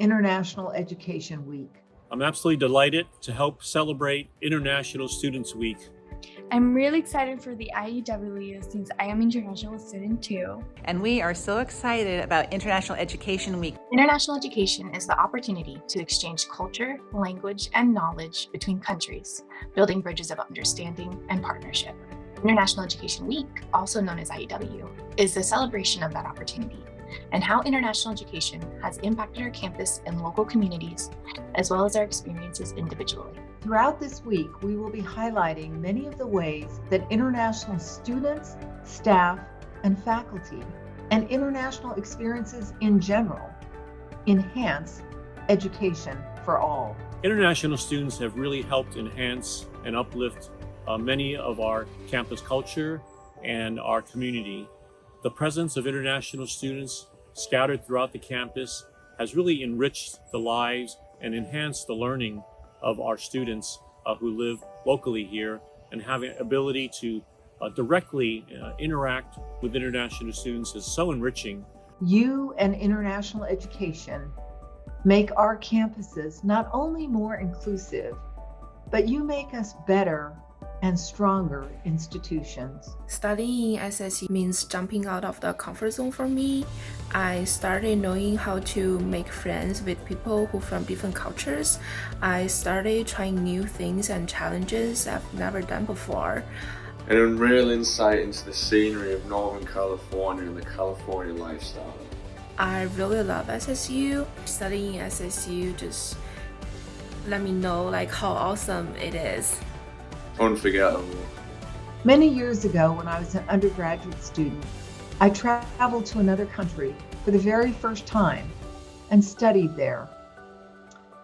International Education Week. I'm absolutely delighted to help celebrate International Students Week. I'm really excited for the IEW since I am an international student too. And we are so excited about International Education Week. International education is the opportunity to exchange culture, language, and knowledge between countries, building bridges of understanding and partnership. International Education Week, also known as IEW, is the celebration of that opportunity and how international education has impacted our campus and local communities, as well as our experiences individually. Throughout this week, we will be highlighting many of the ways that international students, staff, and faculty, and international experiences in general, enhance education for all. International students have really helped enhance and uplift many of our campus culture and our community. The presence of international students scattered throughout the campus has really enriched the lives and enhanced the learning of our students who live locally here, and having ability to directly interact with international students is so enriching. You and international education make our campuses not only more inclusive, but you make us better and stronger institutions. Studying in SSU means jumping out of the comfort zone for me. I started knowing how to make friends with people who from different cultures. I started trying new things and challenges I've never done before. And a real insight into the scenery of Northern California and the California lifestyle. I really love SSU. Studying in SSU just let me know how awesome it is. Unforgettable. Many years ago, when I was an undergraduate student, I traveled to another country for the very first time and studied there.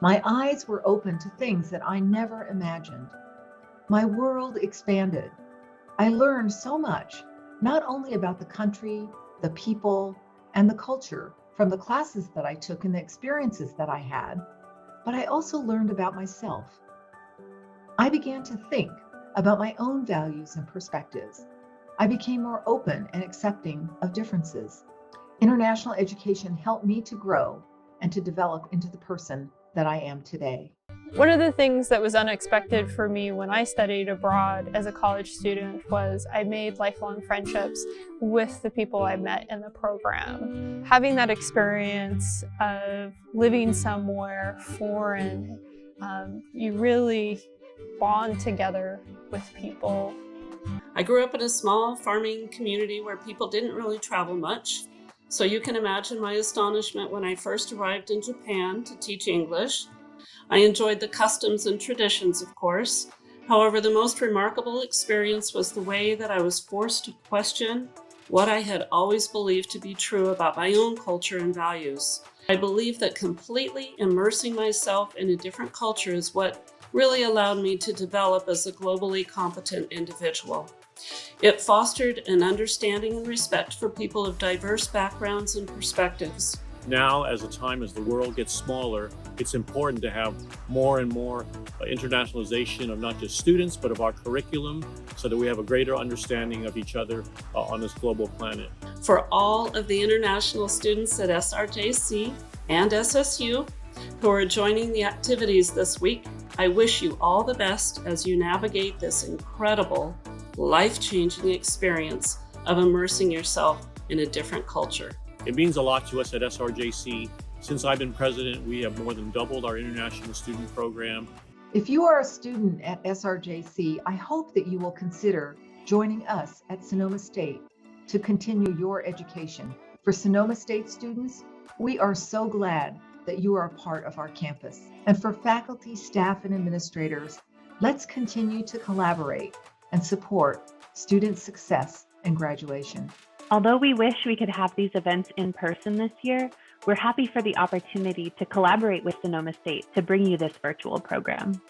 My eyes were open to things that I never imagined. My world expanded. I learned so much, not only about the country, the people, and the culture from the classes that I took and the experiences that I had, but I also learned about myself. I began to think about my own values and perspectives. I became more open and accepting of differences. International education helped me to grow and to develop into the person that I am today. One of the things that was unexpected for me when I studied abroad as a college student was I made lifelong friendships with the people I met in the program. Having that experience of living somewhere foreign, you really bond together with people. I grew up in a small farming community where people didn't really travel much. So you can imagine my astonishment when I first arrived in Japan to teach English. I enjoyed the customs and traditions, of course. However, the most remarkable experience was the way that I was forced to question what I had always believed to be true about my own culture and values. I believe that completely immersing myself in a different culture is what really allowed me to develop as a globally competent individual. It fostered an understanding and respect for people of diverse backgrounds and perspectives. Now, as the world gets smaller, it's important to have more and more internationalization of not just students, but of our curriculum, so that we have a greater understanding of each other on this global planet. For all of the international students at SRJC and SSU who are joining the activities this week, I wish you all the best as you navigate this incredible, life-changing experience of immersing yourself in a different culture. It means a lot to us at SRJC. Since I've been president, we have more than doubled our international student program. If you are a student at SRJC, I hope that you will consider joining us at Sonoma State to continue your education. For Sonoma State students, we are so glad that you are a part of our campus. And for faculty, staff, and administrators, let's continue to collaborate and support student success and graduation. Although we wish we could have these events in person this year, we're happy for the opportunity to collaborate with Sonoma State to bring you this virtual program.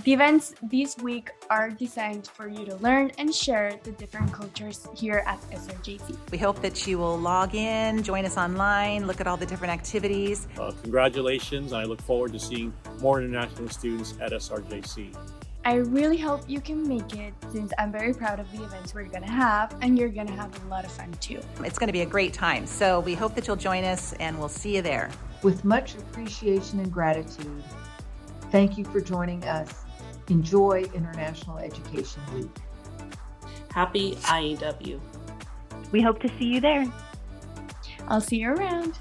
The events this week are designed for you to learn and share the different cultures here at SRJC. We hope that you will log in, join us online, look at all the different activities. Congratulations. I look forward to seeing more international students at SRJC. I really hope you can make it, since I'm very proud of the events we're going to have, and you're going to have a lot of fun too. It's going to be a great time, so we hope that you'll join us, and we'll see you there. With much appreciation and gratitude, thank you for joining us. Enjoy International Education Week. Happy IEW. We hope to see you there. I'll see you around.